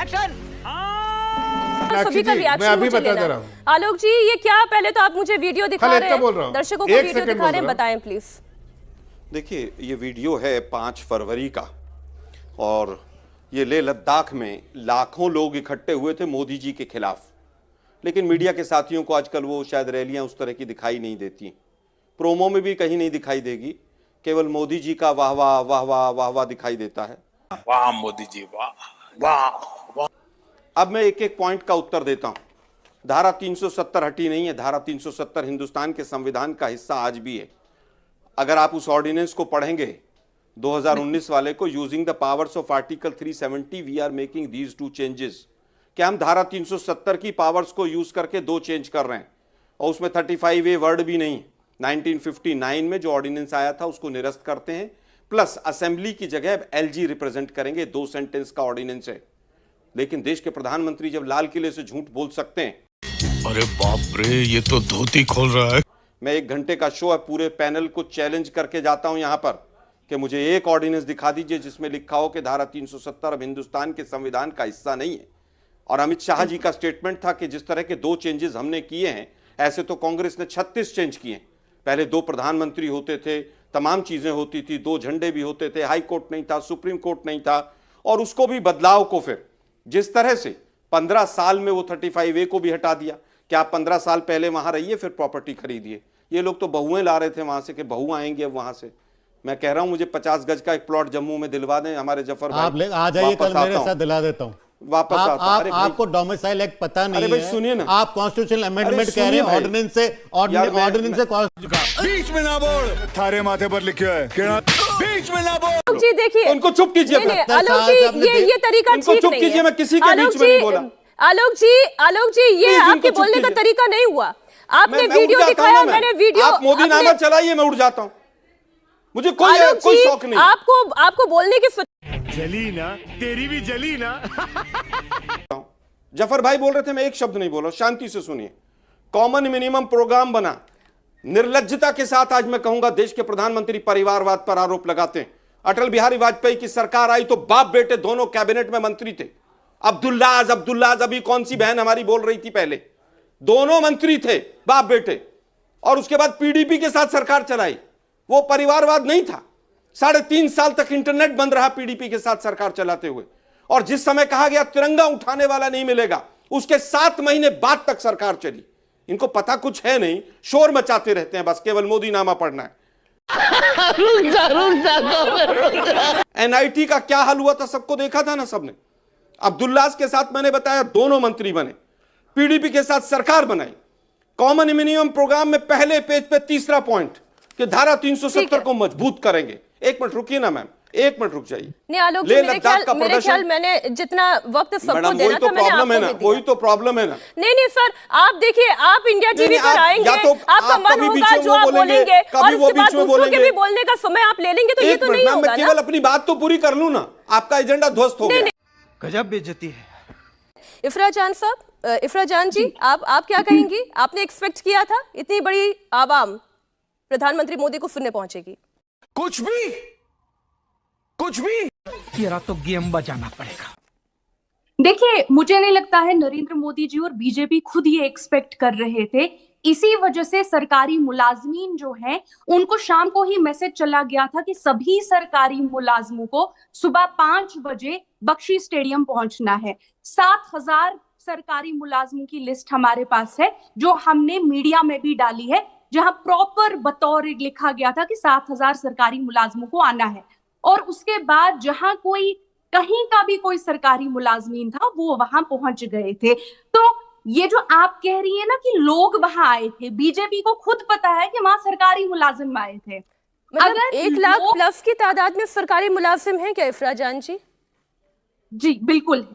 Action. सभी का reaction मैं अभी मुझे बता लेना दे है। रहा हूँ। आलोक जी, ये क्या, पहले तो आप मुझे वीडियो दिखा रहे बोल रहा हैं, हूँ। दर्शकों को एक वीडियो सेकंड दिखा बोल रहे हैं, रहा हूँ। बताएं प्लीज। देखिए, ये वीडियो है 5 फरवरी का और ये लेह लद्दाख में लाखों लोग इकट्ठे हुए थे मोदी जी के खिलाफ। लेकिन मीडिया के साथियों को आजकल वो शायद रैलियां उस तरह की दिखाई नहीं देती, प्रोमो में भी कहीं नहीं दिखाई देगी, केवल मोदी जी का वाह वाह वाह वाह वाह वाह दिखाई देता है। वाह मोदी जी, वाह वाह। अब मैं एक एक पॉइंट का उत्तर देता हूं। धारा 370 हटी नहीं है, धारा 370 हिंदुस्तान के संविधान का हिस्सा आज भी है। अगर आप उस ऑर्डिनेंस को पढ़ेंगे 2019 वाले को, using the powers of article 370 we are making these two changes, कि हम धारा 370 की पावर्स को यूज करके 2 चेंज कर रहे हैं और उसमें 35A वर्ड भी नहीं। 1959 में जो ऑर्डिनेंस आया था उसको निरस्त करते हैं, प्लस असेंबली की जगह LG रिप्रेजेंट करेंगे। 2 सेंटेंस का ऑर्डिनेंस है। लेकिन देश के प्रधानमंत्री जब लाल किले से झूठ बोल सकते हैं, अरे बाप रे, ये तो धोती खोल रहा है। मैं 1 घंटे का शो है, पूरे पैनल को चैलेंज करके जाता हूं यहां पर कि मुझे एक ऑर्डिनेंस दिखा दीजिए जिसमें लिखा हो कि धारा 370 अब हिंदुस्तान के संविधान का हिस्सा नहीं है। और अमित शाह जी का स्टेटमेंट था कि जिस तरह के 2 चेंजेस हमने किए हैं, ऐसे तो कांग्रेस ने 36 चेंज किए। पहले 2 प्रधानमंत्री होते थे, तमाम चीजें होती थी, 2 झंडे भी होते थे, हाई कोर्ट नहीं था, सुप्रीम कोर्ट नहीं था, और उसको भी बदलाव को फिर जिस तरह से 15 साल में वो 35A को भी हटा दिया कि आप 15 साल पहले वहां रहिए फिर प्रॉपर्टी खरीदिए। ये लोग तो बहुएं ला रहे थे वहां से कि बहू आएंगे अब वहां से। मैं कह रहा हूं मुझे 50 गज का एक प्लॉट जम्मू में दिलवा दें हमारे जफर भाई। आप आ जाइए, कल मेरे साथ दिला देता हूँ। वापस आता हूं। अरे भाई, आपको डोमिसाइल एक्ट पता नहीं अरे भाई है। सुनिए ना, आप कॉन्स्टिट्यूशनल अमेंडमेंट कह रहे हैं, ऑर्डिनेंस से बीच में ना बोल, थारे माथे पर लिखा है बीच में ना बोल। आलोक जी देखिए, उनको चुप कीजिए। आलोक जी ये तरीका उनको ठीक चुप नहीं कीजिए, है। मैं किसी के बीच में नहीं बोला। आलोक जी ये प्लीज आपके इनको चुप बोलने का कीजिए। तरीका नहीं हुआ। आपने मैं उड़ वीडियो जाता दिखाया, हूं ना, मैंने वीडियो, आप मोदी नामा चलाइए, मैं उड़ जाता हूं। मुझे कोई शौक नहीं। आपको बोलने की जली ना, तेरी भी जली ना। जफर भाई बोल रहे थे, मैं एक शब्द नहीं बोला, शांति से सुनिए। कॉमन मिनिमम प्रोग्राम बना, निर्लज्जता के साथ आज मैं कहूंगा देश के प्रधानमंत्री परिवारवाद पर आरोप लगाते हैं। अटल बिहारी वाजपेयी की सरकार आई तो बाप बेटे दोनों कैबिनेट में मंत्री थे। अब्दुल्लाज अभी कौन सी बहन हमारी बोल रही थी, पहले दोनों मंत्री थे बाप बेटे। और उसके बाद PDP के साथ सरकार चलाई, वो परिवारवाद नहीं था। 3.5 साल तक इंटरनेट बंद रहा PDP के साथ सरकार चलाते हुए। और जिस समय कहा गया तिरंगा उठाने वाला नहीं मिलेगा, उसके 7 महीने बाद तक सरकार चली। इनको पता कुछ है नहीं, शोर मचाते रहते हैं, बस केवल मोदी नामा पढ़ना है। NIT का क्या हाल हुआ था सबको देखा था ना सबने। अब्दुल्लाज के साथ मैंने बताया दोनों मंत्री बने, PDP के साथ सरकार बनाई। कॉमन मिनिमम प्रोग्राम में पहले पेज पे 3रा पॉइंट कि धारा 370 को मजबूत करेंगे। 1 मिनट रुकिए ना मैम, 1 मिनट रुक जाइए। नहीं आलोक जी, मेरे ख्याल मैंने जितना वक्त सबको देना था मैंने आपको भी दिया। वही तो प्रॉब्लम है ना। नहीं सर, आप देखिए, आप इंडिया टीवी पर आएंगे, आपका मन होगा जो आप बोलेंगे, और उसके बाद दूसरों के भी बोलने का समय आप ले लेंगे, तो ये तो नहीं होगा ना। मैं केवल अपनी बात तो पूरी कर लूं ना, आपका एजेंडा ध्वस्त हो गया। गजब बेइज्जती है। इफरा जान साहब, इफरा जान जी, आप क्या कहेंगी? आपने एक्सपेक्ट किया था इतनी बड़ी आवाम प्रधानमंत्री मोदी को सुनने पहुंचेगी? कुछ भी ये रात तो गेम बजाना पड़ेगा। देखिए, मुझे नहीं लगता है नरेंद्र मोदी जी और बीजेपी खुद ये एक्सपेक्ट कर रहे थे। इसी वजह से सरकारी मुलाजमीन जो हैं, उनको शाम को ही मैसेज चला गया था कि सभी सरकारी मुलाजमों को सुबह 5 बजे बख्शी स्टेडियम पहुंचना है। 7,000 सरकारी मुलाजमों की लिस्ट हमारे पास है, जो हमने मीडिया में भी डाली है, जहां प्रॉपर बतौर लिखा गया था कि 7,000 सरकारी मुलाजमों को आना है। और उसके बाद जहां कहीं का भी कोई सरकारी मुलाजमीन था, वो वहां पहुंच गए थे। तो ये जो आप कह रही है ना कि लोग वहां आए थे, बीजेपी को खुद पता है कि वहां सरकारी मुलाजिम आए थे। मतलब 1 लाख प्लस की तादाद में सरकारी मुलाजिम हैं क्या इफरा जान जी? जी बिल्कुल,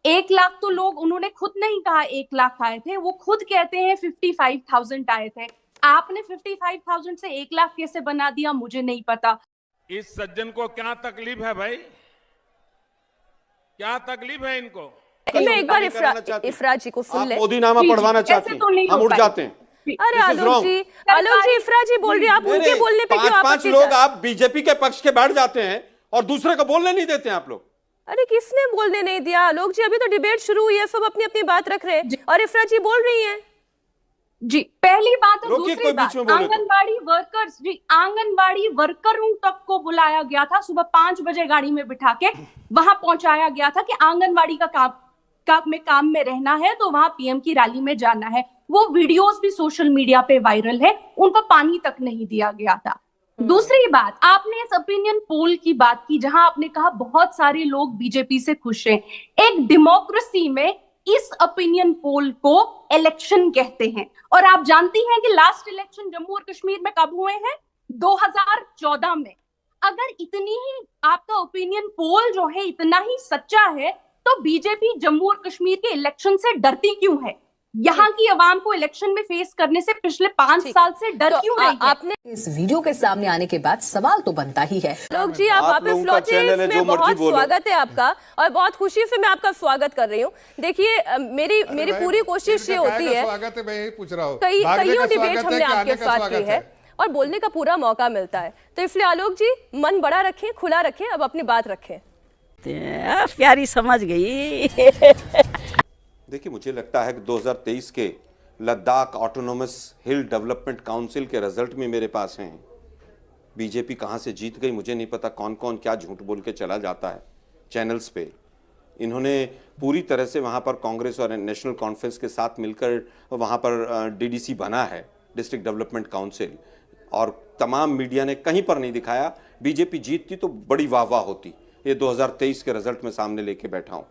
1 लाख तो लोग, उन्होंने खुद नहीं कहा 1 लाख आए थे, वो खुद कहते हैं 55,000 आए थे। आपने 55,000 से 1 लाख कैसे बना दिया, मुझे नहीं पता। इस सज्जन को क्या तकलीफ है भाई, क्या तकलीफ है इनको? मैं एक बार इफरा जी को सुन ले। मोदी नामा पढ़वाना चाहते हैं, हम उठ जाते हैं। अरे आलोक जी, इफरा जी बोल रही है, आप उनके बोलने पे क्यों आपत्ति? 5 लोग आप बीजेपी के पक्ष के बैठ जाते हैं और दूसरे को बोलने नहीं देते हैं आप लोग। अरे किसने बोलने नहीं दिया आलोक जी? अभी तो डिबेट शुरू हुई है, सब अपनी अपनी बात रख रहे हैं और इफ्रा जी बोल रही हैं। जी, पहली बात। और रोकिए, दूसरी कोई बात, बीच में बोले तो। आंगनबाड़ी वर्कर्स, जी आंगनबाड़ी वर्करों तक को बुलाया गया था, सुबह 5 बजे गाड़ी में बिठा के वहां पहुंचाया गया था कि आंगनबाड़ी का काम में रहना है तो वहां पीएम की रैली में जाना है। वो वीडियोस भी सोशल मीडिया पे वायरल है, उनको पानी तक नहीं दिया गया था। दूसरी बात, आपने इस ओपिनियन पोल की बात की जहां आपने कहा बहुत सारे लोग बीजेपी से खुश हैं। एक डेमोक्रेसी में इस ओपिनियन पोल को इलेक्शन कहते हैं, और आप जानती हैं कि लास्ट इलेक्शन जम्मू और कश्मीर में कब हुए हैं? 2014 में। अगर इतनी ही आपका ओपिनियन पोल जो है इतना ही सच्चा है तो बीजेपी जम्मू और कश्मीर के इलेक्शन से डरती क्यों है? यहाँ की आवाम को इलेक्शन में फेस करने से पिछले 5 साल से डर क्यों रही है? आपने इस वीडियो के सामने आने के बाद सवाल तो बनता ही है। लोग जी, आप वापस लौटे, इसमें बहुत स्वागत है आपका और बहुत खुशी से मैं आपका स्वागत कर रही हूँ। देखिए, मेरी पूरी कोशिश ये होती है, स्वागत है, मैं यही पूछ रहा हूँ, कईयों डिबेट हमने आपके साथ की है और बोलने का पूरा मौका मिलता है, तो इसलिए आलोक जी मन बड़ा रखें, खुला रखें, अब अपनी बात रखें। प्यारी समझ गई। देखिए, मुझे लगता है कि 2023 के लद्दाख ऑटोनोमस हिल डेवलपमेंट काउंसिल के रिजल्ट में मेरे पास हैं। बीजेपी कहां से जीत गई मुझे नहीं पता, कौन कौन क्या झूठ बोल के चला जाता है चैनल्स पे। इन्होंने पूरी तरह से वहां पर कांग्रेस और नेशनल कॉन्फ्रेंस के साथ मिलकर वहां पर डीडीसी बना है, डिस्ट्रिक्ट डेवलपमेंट काउंसिल, और तमाम मीडिया ने कहीं पर नहीं दिखाया। बीजेपी जीतती तो बड़ी वाहवाह होती। ये 2023 के रिजल्ट में सामने लेके बैठा हूं।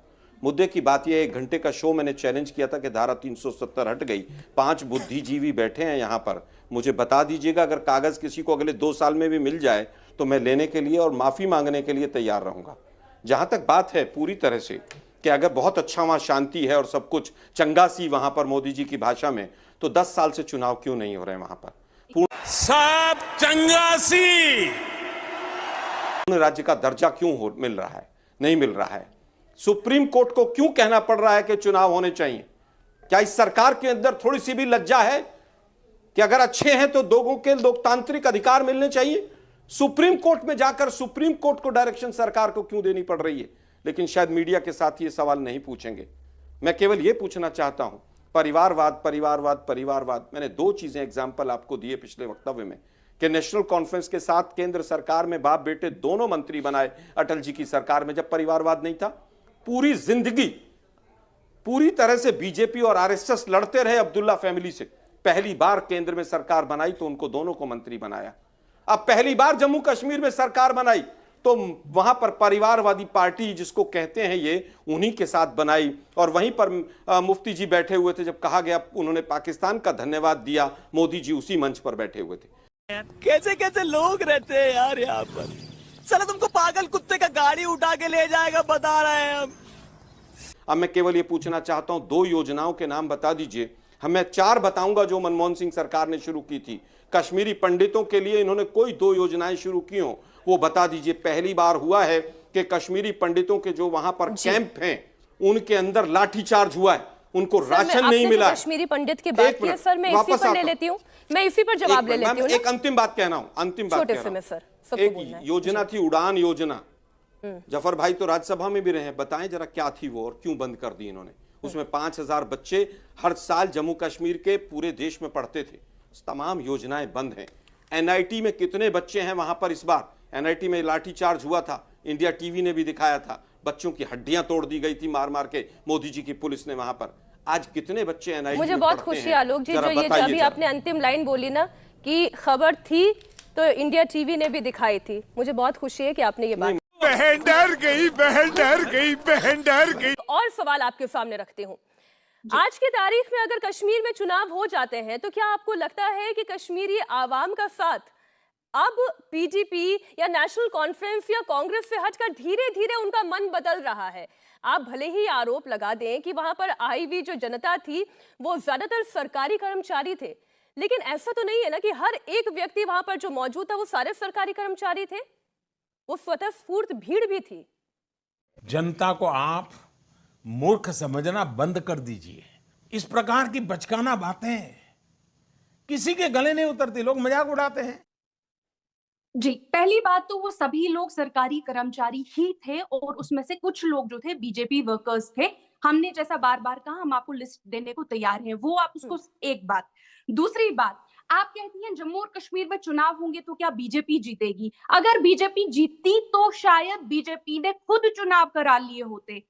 मुद्दे की बात यह है, 1 घंटे का शो मैंने चैलेंज किया था कि धारा 370 हट गई। 5 बुद्धिजीवी बैठे हैं यहाँ पर, मुझे बता दीजिएगा अगर कागज किसी को अगले 2 साल में भी मिल जाए तो मैं लेने के लिए और माफी मांगने के लिए तैयार रहूंगा। जहां तक बात है पूरी तरह से कि अगर बहुत अच्छा वहां शांति है और सब कुछ चंगासी वहां पर मोदी जी की भाषा में, तो 10 साल से चुनाव क्यों नहीं हो रहे वहां पर? सब चंगासी राज्य का दर्जा क्यों मिल रहा है? नहीं मिल रहा है। सुप्रीम कोर्ट को क्यों कहना पड़ रहा है कि चुनाव होने चाहिए? क्या इस सरकार के अंदर थोड़ी सी भी लज्जा है कि अगर अच्छे हैं तो लोगों के लोकतांत्रिक अधिकार मिलने चाहिए? सुप्रीम कोर्ट में जाकर सुप्रीम कोर्ट को डायरेक्शन सरकार को क्यों देनी पड़ रही है? लेकिन शायद मीडिया के साथ ये सवाल नहीं पूछेंगे। मैं केवल ये पूछना चाहता हूं, परिवारवाद परिवारवाद परिवारवाद, मैंने 2 चीजें एग्जाम्पल आपको दिए पिछले वक्तव्य में कि नेशनल कॉन्फ्रेंस के साथ केंद्र सरकार में बाप बेटे दोनों मंत्री बनाए अटल जी की सरकार में, जब परिवारवाद नहीं था। पूरी जिंदगी पूरी तरह से बीजेपी और आरएसएस लड़ते रहे अब्दुल्ला फैमिली से। पहली बार केंद्र में सरकार बनाई तो उनको दोनों को मंत्री बनाया। अब पहली बार जम्मू कश्मीर में सरकार बनाई तो वहां पर परिवारवादी पार्टी जिसको कहते हैं ये, उन्हीं के साथ बनाई। और वहीं पर मुफ्ती जी बैठे हुए थे, जब कहा गया उन्होंने पाकिस्तान का धन्यवाद दिया, मोदी जी उसी मंच पर बैठे हुए थे। कैसे कैसे लोग रहते हैं यार यहाँ पर। साला तुमको पागल कुत्ते का गाड़ी उठा के ले जाएगा, बता रहे हैं हम। अब मैं केवल ये पूछना चाहता हूं, 2 योजनाओं के नाम बता दीजिए। मैं 4 बताऊंगा जो मनमोहन सिंह सरकार ने शुरू की थी। कश्मीरी पंडितों के लिए इन्होंने कोई 2 योजनाएं शुरू की हो वो बता दीजिए। पहली बार हुआ है कि कश्मीरी पंडितों के जो वहां पर कैंप हैं उनके अंदर लाठीचार्ज हुआ है, उनको राशन नहीं मिला। कश्मीरी पंडित की बात की सर, मैं इसी पर ले लेती हूं, मैं इसी पर जवाब ले लेती हूं। एक अंतिम बात कहना हूं, अंतिम बात कहना हूं। सर, एक योजना थी उड़ान योजना, जफर भाई तो राज्यसभा में भी रहे, बताएं जरा क्या थी वो और क्यों बंद कर दी इन्होंने? उसमें 5000 बच्चे हर साल जम्मू कश्मीर के पूरे देश में पढ़ते थे। तमाम योजनाएं बंद हैं। एनआईटी में कितने बच्चे हैं वहां पर? इस बार एनआईटी में लाठीचार्ज हुआ था, इंडिया टीवी ने भी दिखाया था, बच्चों की हड्डियां तोड़ दी गई थी मार मार के मोदी जी की पुलिस ने वहां पर। आज कितने बच्चे एनआईटी मुझे बहुत खुशी है आलोक जी, जो ये अभी आपने अंतिम लाइन बोली ना कि खबर थी तो इंडिया टीवी ने भी दिखाई थी, मुझे बहुत खुशी है कि आपने ये बात। बहन डर गई, बहन डर गई, बहन डर गई। और सवाल आपके सामने रखती हूँ, आज की तारीख में अगर कश्मीर में चुनाव हो जाते हैं तो क्या आपको लगता है कि कश्मीरी आवाम का साथ अब पीडीपी या नेशनल कॉन्फ्रेंस या कांग्रेस से हटकर धीरे धीरे उनका मन बदल रहा है? आप भले ही आरोप लगा दें कि वहां पर आई हुई जो जनता थी वो ज्यादातर सरकारी कर्मचारी थे, लेकिन ऐसा तो नहीं है ना कि हर एक व्यक्ति वहां पर जो मौजूद था वो सारे सरकारी कर्मचारी थे, वो स्वतः स्फूर्त भीड़ भी थी। जनता को आप मूर्ख समझना बंद कर दीजिए। इस प्रकार की बचकाना बातें किसी के गले नहीं उतरती, लोग मजाक उड़ाते हैं। जी, पहली बात तो वो सभी लोग सरकारी कर्मचारी ही थे और उसमें से कुछ लोग जो थे बीजेपी वर्कर्स थे। हमने जैसा बार-बार कहा, हम आपको लिस्ट देने को तैयार हैं। वो आप उसको एक बात। दूसरी बात, आप कहती हैं जम्मू और कश्मीर में चुनाव होंगे तो क्या बीजेपी जीतेगी? अगर बीजेपी जीतती तो शायद बीजेपी ने खुद चुनाव करा लिए होते।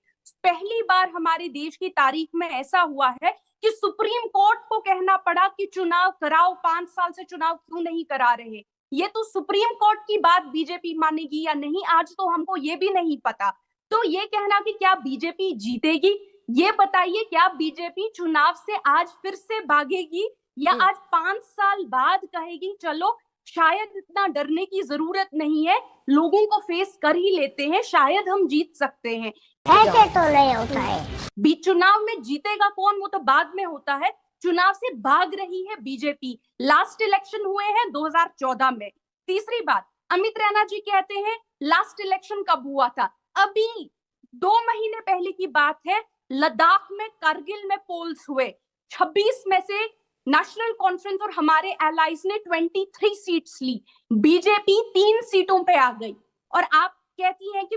पहली बार हमारे देश की तारीख में ऐसा हुआ है कि सुप्रीम कोर्ट को कहना पड़ा कि चुनाव कराओ, 5 साल से चुनाव क्यों नहीं करा रहे। ये तो सुप्रीम कोर्ट की बात बीजेपी मानेगी या नहीं, आज तो हमको ये भी नहीं पता। तो ये कहना कि क्या बीजेपी जीतेगी, ये बताइए, क्या बीजेपी चुनाव से आज फिर से भागेगी या आज 5 साल बाद कहेगी चलो शायद इतना डरने की जरूरत नहीं है, लोगों को फेस कर ही लेते हैं, शायद हम जीत सकते हैं। ऐसे तो नहीं होता है। चुनाव में जीतेगा कौन वो तो बाद में होता है। चुनाव से भाग रही है बीजेपी। लास्ट इलेक्शन हुए हैं 2014 में। तीसरी बात, अमित रैना जी कहते हैं लास्ट इलेक्शन कब हुआ था? अभी 2 महीने पहले की बात है। लद्दाख में, करगिल में पोल्स हुए। 26 में से नेशनल कॉन्फ्रेंस और हमारे एलाइज ने 23 सीट्स ली। बीजेपी 3 सीटों पे आ गई और आप कहती हैं कि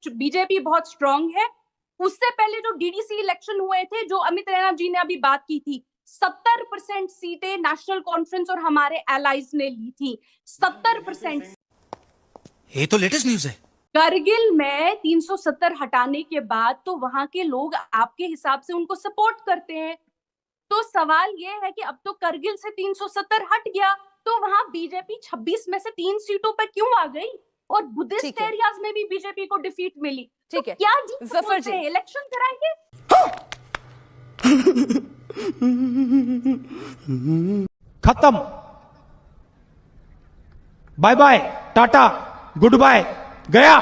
बीजेपी बहुत स्ट्रांग है। उससे पहले जो डीडीसी इलेक्शन हुए थे, जो अमित रैना जी ने अभी बात की थी, 70% सीटें नेशनल कॉन्फ्रेंस और हमारे एलाइज ने ली थी। 70%। ये तो लेटेस्ट न्यूज़ है। करगिल में 370 हटाने के बाद तो वहां के लोग आपके हिसाब से उनको सपोर्ट करते हैं। तो सवाल ये है कि अब तो करगिल से 370 हट गया, तो वहां बीजेपी 26 में से 3 सीटों पर क्यों आ गई? और बुद्धिस्ट एरियाज में भी बीजेपी को डिफीट मिली। ठीक है, तो क्या जीत जफर जी, इलेक्शन कराएंगे? खत्म। Bye bye, tata, goodbye, गया।